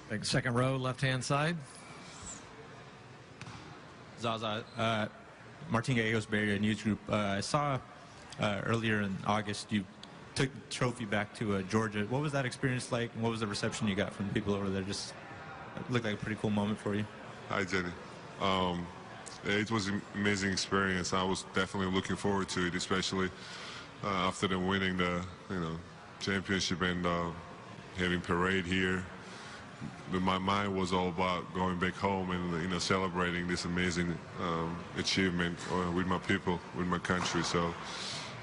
Take the second row, left-hand side. Zaza, Martin Gallegos, Bay Area News Group. I saw earlier in August you took the trophy back to Georgia. What was that experience like, and what was the reception you got from people over there? Just it looked like a pretty cool moment for you. Hi, Jenny. It was an amazing experience. I was definitely looking forward to it, especially after them winning the championship and having parade here. My mind was all about going back home and celebrating this amazing achievement with my people, with my country. So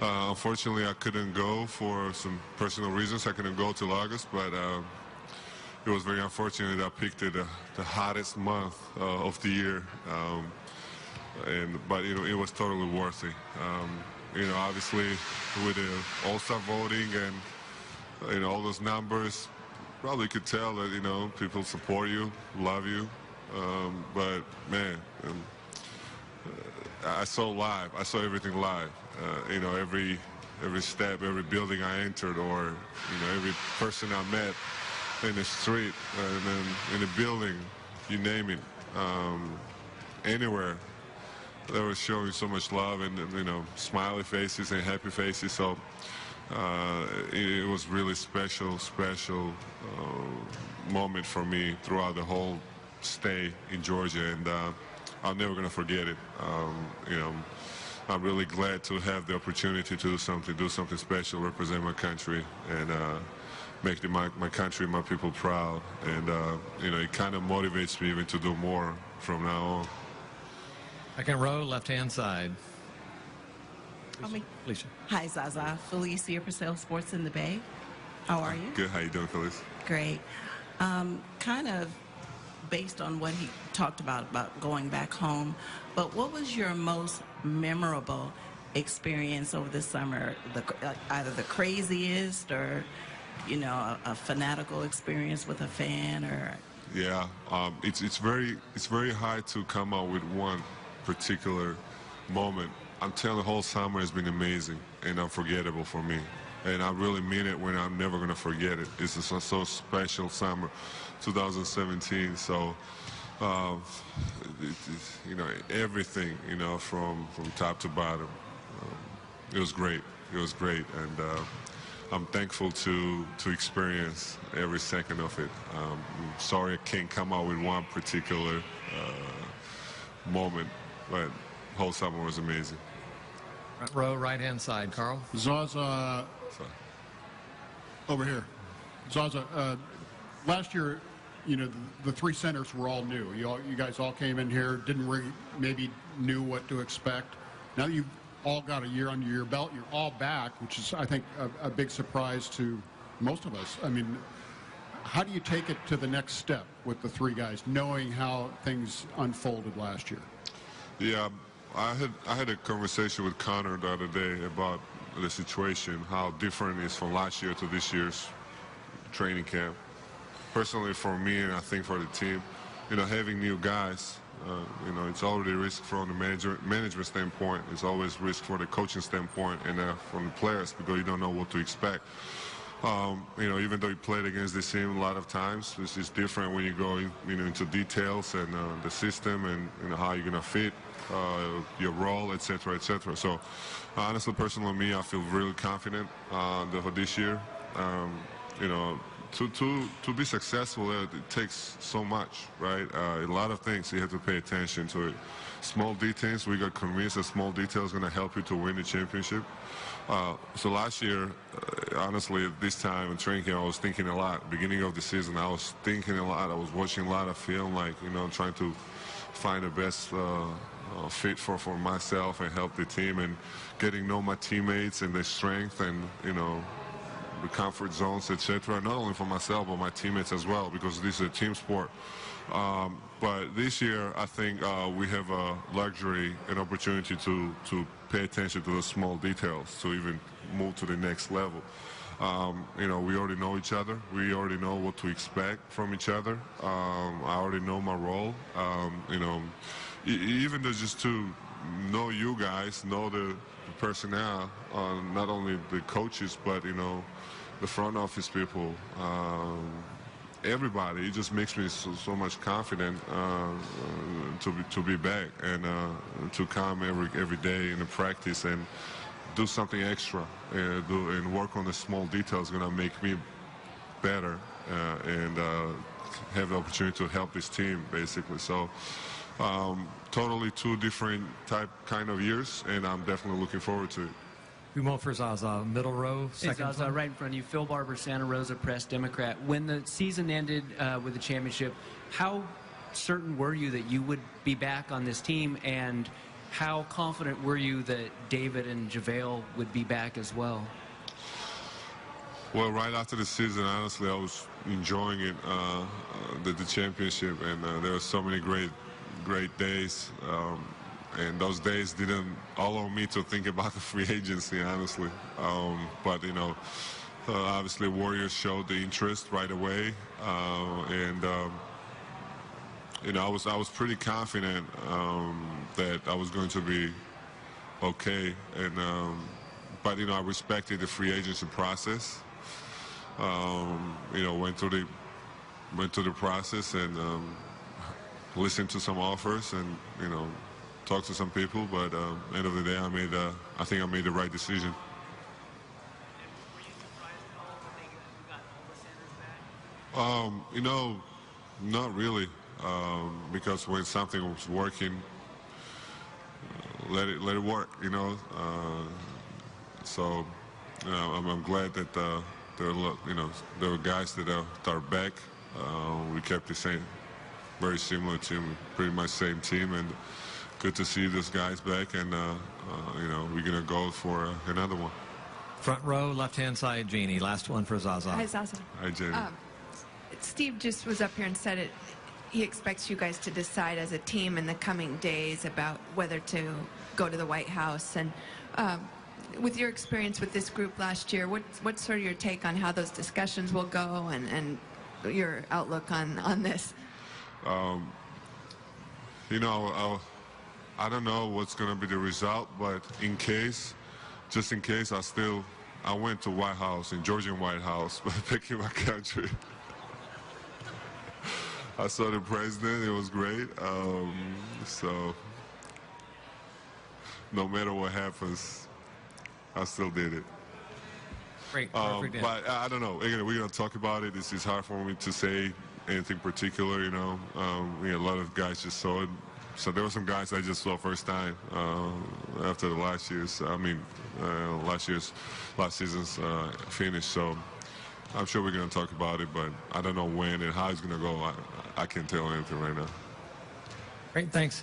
unfortunately, I couldn't go for some personal reasons. I couldn't go till August, but it was very unfortunate that I picked the hottest month of the year. But it was totally worth it. Obviously with the All-Star voting and all those numbers, probably could tell that people support you, love you. But man, I saw everything live. Every step, every building I entered, or every person I met in the street, and then in the building, you name it, anywhere. They were showing so much love and smiley faces and happy faces. So it was really special moment for me throughout the whole stay in Georgia, and I'm never gonna forget it. I'm really glad to have the opportunity to do something special, represent my country, and make my country, my people proud. And it kind of motivates me even to do more from now on. Second row, left-hand side. Alicia. Hi, Zaza. Felicia Purcell, Sports in the Bay. How are you? Good. How you doing, Felicia? Great. Kind of based on what he talked about going back home, but what was your most memorable experience over the summer? Either the craziest or, a fanatical experience with a fan, or? Yeah, it's very hard to come out with one particular moment. I'm telling you, the whole summer has been amazing and unforgettable for me. And I really mean it when I'm never going to forget it. It's a so special summer, 2017. So, everything, from top to bottom. It was great. It was great. And I'm thankful to experience every second of it. I'm sorry I can't come out with one particular moment, but whole summer was amazing. Front row, right-hand side, Carl. Zaza, over here. Zaza, last year, the three centers were all new. You guys all came in here, didn't really maybe knew what to expect. Now you've all got a year under your belt. You're all back, which is, I think, a big surprise to most of us. I mean, how do you take it to the next step with the three guys, knowing how things unfolded last year? Yeah, I had a conversation with Connor the other day about the situation, how different it is from last year to this year's training camp. Personally, for me, and I think for the team, having new guys, it's already a risk from the management standpoint. It's always risk for the coaching standpoint, and from the players, because you don't know what to expect. Even though you played against this team a lot of times, this is different when you go into details and the system and how you're gonna fit your role, etc., etc. So, honestly, personally, me, I feel really confident for this year. To be successful, it takes so much, right? A lot of things you have to pay attention to. It. Small details, we got convinced that small details going to help you to win the championship. So last year, honestly, at this time in training camp, I was thinking a lot. Beginning of the season, I was thinking a lot. I was watching a lot of film, trying to find the best fit for myself and help the team, and getting to know my teammates and their strength and, the comfort zones, etc. Not only for myself, but my teammates as well, because this is a team sport. But this year, I think we have a luxury, an opportunity to pay attention to the small details, to even move to the next level. We already know each other. We already know what to expect from each other. I already know my role. Even just to know you guys, know the personnel, not only the coaches, but the front office people, everybody. It just makes me so much confident to be back and to come every day in the practice and do something extra and work on the small details. Going to make me better and have the opportunity to help this team basically. So totally two different kind of years, and I'm definitely looking forward to it. Umo for Zaza, middle row, Hey, second. Zaza, right in front of you. Phil Barber, Santa Rosa Press, Democrat. When the season ended with the championship, how certain were you that you would be back on this team, and how confident were you that David and JaVale would be back as well? Well, right after the season, honestly, I was enjoying it, the championship, and there were so many great days. And those days didn't allow me to think about the free agency, honestly. But, you know, obviously Warriors showed the interest right away. And, you know, I was pretty confident that I was going to be okay. And, but, you know, I respected the free agency process. You know, went through the process and listened to some offers and, you know, talked to some people, but end of the day, I think I made the right decision. You know, not really, because when something was working, let it work. You know, so I'm glad that there were guys that are back. We kept the same, very similar team, pretty much same team, and good to see those guys back, and you know, we're gonna go for another one. Front row, left-hand side, Jeannie. Last one for Zaza. Hi, Zaza. Hi, Jamie. Steve just was up here and said he expects you guys to decide as a team in the coming days about whether to go to the White House. And with your experience with this group last year, what's sort of your take on how those discussions will go and your outlook on this? You know, I don't know what's going to be the result, but just in case, I went to White House, in Georgian White House, picking my country. I saw the president. It was great. So no matter what happens, I still did it. Great, perfect. But I don't know. Again, we're going to talk about it. It's hard for me to say anything particular, you know. A lot of guys just saw it. So there were some guys I just saw first time after the last season's finish. So I'm sure we're going to talk about it, but I don't know when and how it's going to go. I can't tell anything right now. Great, thanks.